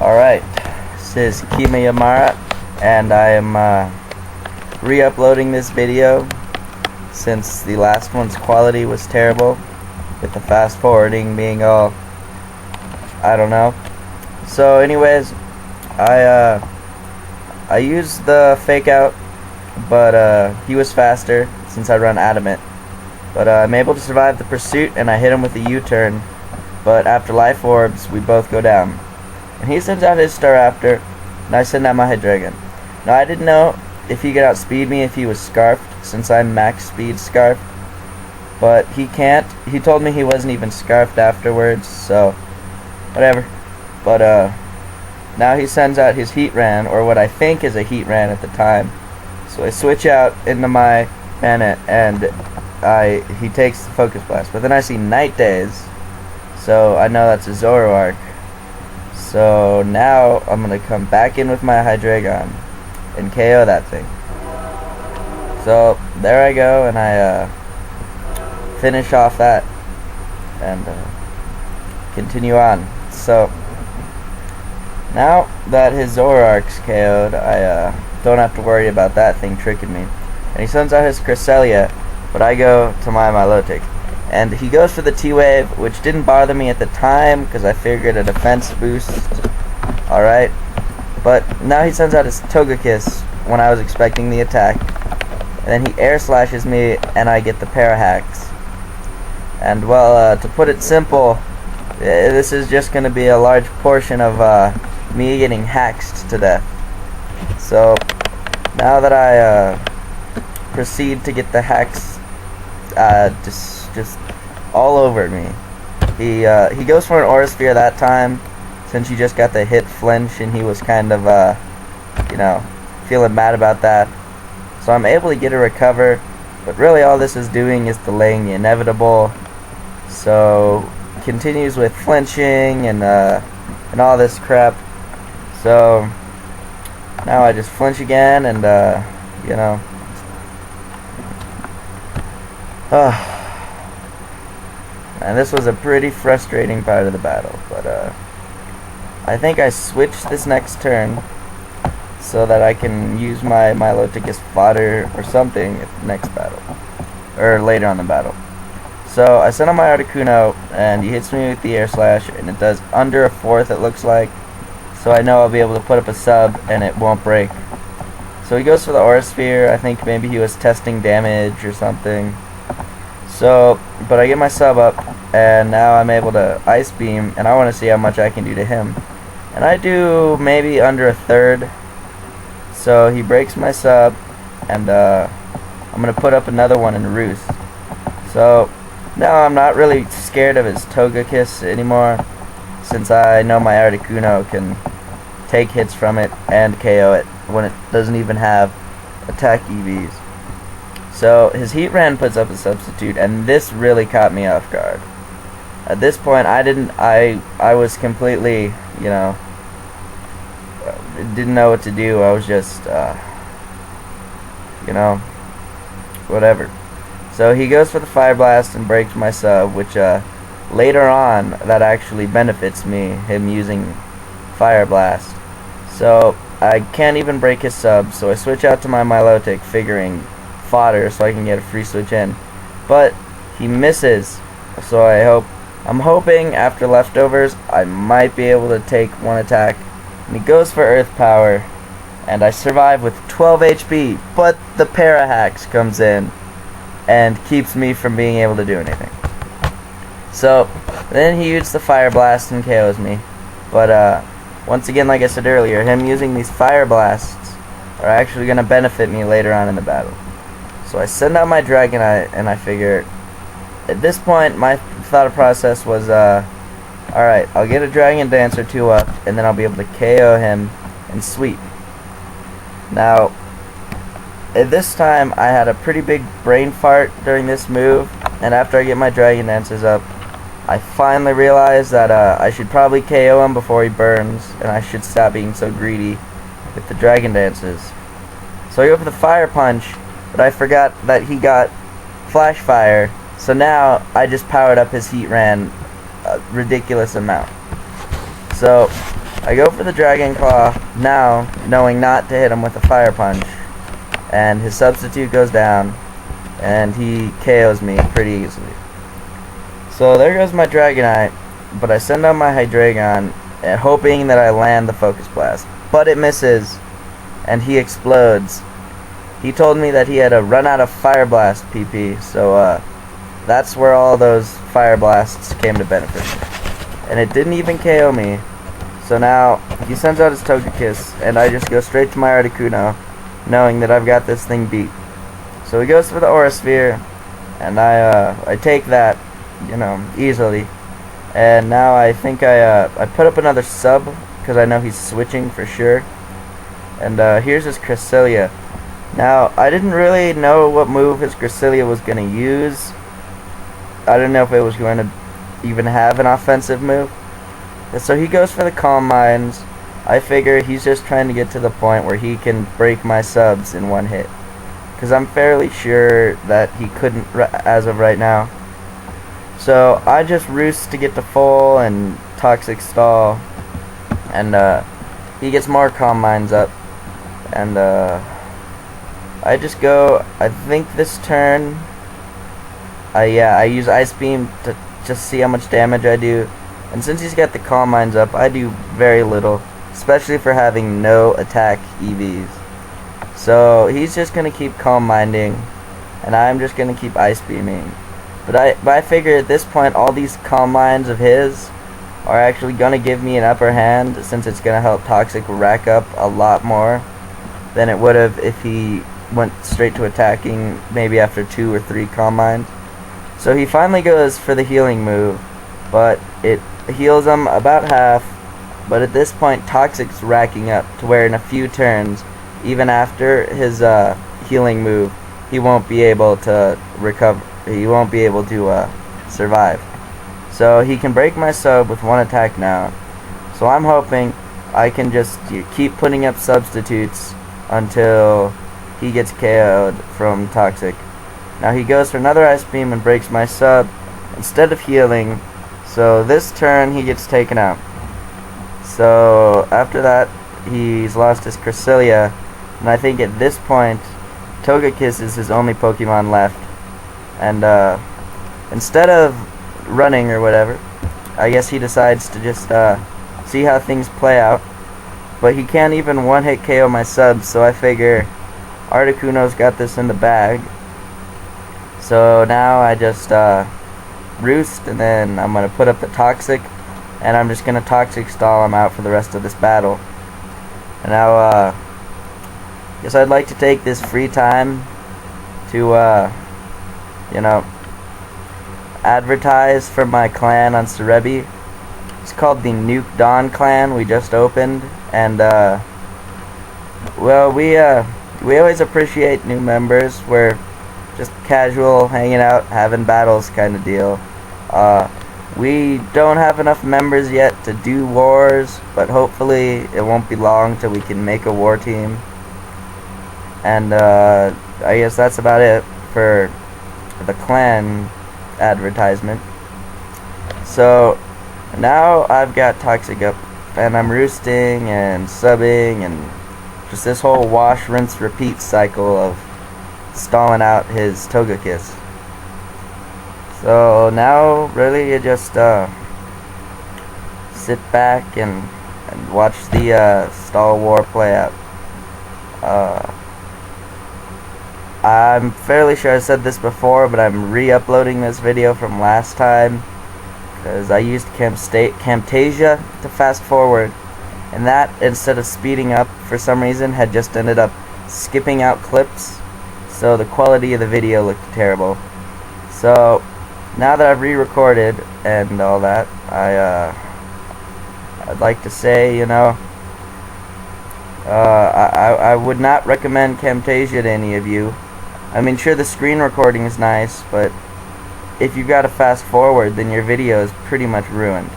Alright, this is Kima Yamara, and I am re-uploading this video since the last one's quality was terrible, with the fast forwarding being all, I don't know. So anyways, I used the fake out, but he was faster since I run adamant. But I'm able to survive the pursuit, and I hit him with a U-turn, but after life orbs, we both go down. And he sends out his Staraptor, and I send out my Hydreigon. Now I didn't know if he could outspeed me if he was scarfed, since I'm max speed scarfed. But he can't. He told me he wasn't even scarfed afterwards, so whatever. But now he sends out his Heatran, or what I think is a Heatran at the time. So I switch out into my Bennett, and he takes the Focus Blast. But then I see Night Days, so I know that's a Zoroark. So now I'm going to come back in with my Hydreigon and KO that thing. So there I go, and I finish off that and continue on. So now that his Zoroark's KO'd, I don't have to worry about that thing tricking me. And he sends out his Cresselia, but I go to my Milotic. And he goes for the T-Wave, which didn't bother me at the time, because I figured a defense boost. Alright. But now he sends out his Togekiss when I was expecting the attack. And then he Air Slashes me, and I get the Parahacks. And well, to put it simple, this is just going to be a large portion of me getting hacked to death. So now that I proceed to get the hacks just all over me. He goes for an Aura Sphere that time, since he just got the hit flinch, and he was kind of feeling mad about that. So I'm able to get a recover, but really all this is doing is delaying the inevitable. So continues with flinching and all this crap. So now I just flinch again, and and this was a pretty frustrating part of the battle, but I think I switched this next turn so that I can use my Milotic as fodder or something at the next battle, or later on the battle. So I send on my Articuno, and he hits me with the Air Slash, and it does under a fourth, it looks like, so I know I'll be able to put up a sub and it won't break. So he goes for the Aura Sphere. I think maybe he was testing damage or something. So, but I get my sub up, and now I'm able to Ice Beam, and I want to see how much I can do to him. And I do maybe under a third. So he breaks my sub, and I'm going to put up another one in Roost. So now I'm not really scared of his Togekiss anymore, since I know my Articuno can take hits from it and KO it when it doesn't even have attack EVs. So his Heatran puts up a substitute, and this really caught me off guard. At this point, I was completely, didn't know what to do. I was just, whatever. So he goes for the Fire Blast and breaks my sub, which later on that actually benefits me, him using Fire Blast. So I can't even break his sub, so I switch out to my Milotic, figuring fodder so I can get a free switch in, but he misses. So I'm hoping after leftovers I might be able to take one attack, and he goes for Earth Power, and I survive with 12 HP, but the Parahacks comes in and keeps me from being able to do anything. So then he uses the Fire Blast and KOs me, but once again, like I said earlier, him using these Fire Blasts are actually going to benefit me later on in the battle. So I send out my Dragonite, and I figure, at this point, my thought process was, alright, I'll get a Dragon Dance or two up, and then I'll be able to KO him and sweep. Now, at this time, I had a pretty big brain fart during this move, and after I get my Dragon Dances up, I finally realized that I should probably KO him before he burns, and I should stop being so greedy with the Dragon Dances. So I go for the Fire Punch, but I forgot that he got Flash Fire, so now I just powered up his Heatran a ridiculous amount. So I go for the Dragon Claw now, knowing not to hit him with a Fire Punch, and his substitute goes down, and he KOs me pretty easily. So there goes my Dragonite, but I send out my Hydreigon, hoping that I land the Focus Blast, but it misses, and he explodes. He told me that he had to run out of Fire Blast PP, so that's where all those Fire Blasts came to benefit me. And it didn't even KO me. So now he sends out his Togekiss, and I just go straight to my Articuno, knowing that I've got this thing beat. So he goes for the Aura Sphere, and I take that, you know, easily. And now I think I put up another sub, because I know he's switching for sure. And here's his Cresselia. Now, I didn't really know what move his Cresselia was going to use. I didn't know if it was going to even have an offensive move. And so he goes for the Calm Minds. I figure he's just trying to get to the point where he can break my subs in one hit. Because I'm fairly sure that he couldn't as of right now. So I just roost to get to full and Toxic Stall. And he gets more Calm Minds up. And I just go, I think this turn, I use Ice Beam to just see how much damage I do. And since he's got the Calm Minds up, I do very little, especially for having no attack EVs. So he's just going to keep Calm Minding, and I'm just going to keep Ice Beaming. But I figure at this point, all these Calm Minds of his are actually going to give me an upper hand, since it's going to help Toxic rack up a lot more than it would have if he went straight to attacking maybe after 2 or 3 Calm Minds. So he finally goes for the healing move, but it heals him about half. But at this point, Toxic's racking up to where in a few turns, even after his healing move, he won't be able to recover. He won't be able to survive. So he can break my sub with one attack now. So I'm hoping I can just keep putting up substitutes until he gets KO'd from Toxic. Now he goes for another Ice Beam and breaks my sub instead of healing. So this turn he gets taken out. So after that he's lost his Cresselia, and I think at this point Togekiss is his only Pokemon left. And instead of running or whatever, I guess he decides to just see how things play out. But he can't even one-hit KO my subs, so I figure Articuno's got this in the bag. So now I just roost, and then I'm going to put up the Toxic, and I'm just going to Toxic Stall him out for the rest of this battle. And now, guess I'd like to take this free time to, you know, advertise for my clan on Serebii. It's called the Nuke Dawn clan. We just opened, and well, we always appreciate new members. We're just casual, hanging out, having battles kind of deal. We don't have enough members yet to do wars, but hopefully it won't be long till we can make a war team. And I guess that's about it for the clan advertisement. So now I've got Toxic up, and I'm roosting and subbing, and just this whole wash, rinse, repeat cycle of stalling out his Togekiss. So now really you just sit back and watch the stall war play out. I'm fairly sure I said this before, but I'm re-uploading this video from last time because I used Camtasia to fast forward, and that, instead of speeding up for some reason, had just ended up skipping out clips, so the quality of the video looked terrible. So now that I've re-recorded and all that, I'd like to say, you know, I would not recommend Camtasia to any of you. I mean, sure, the screen recording is nice, but if you've got to fast forward, then your video is pretty much ruined.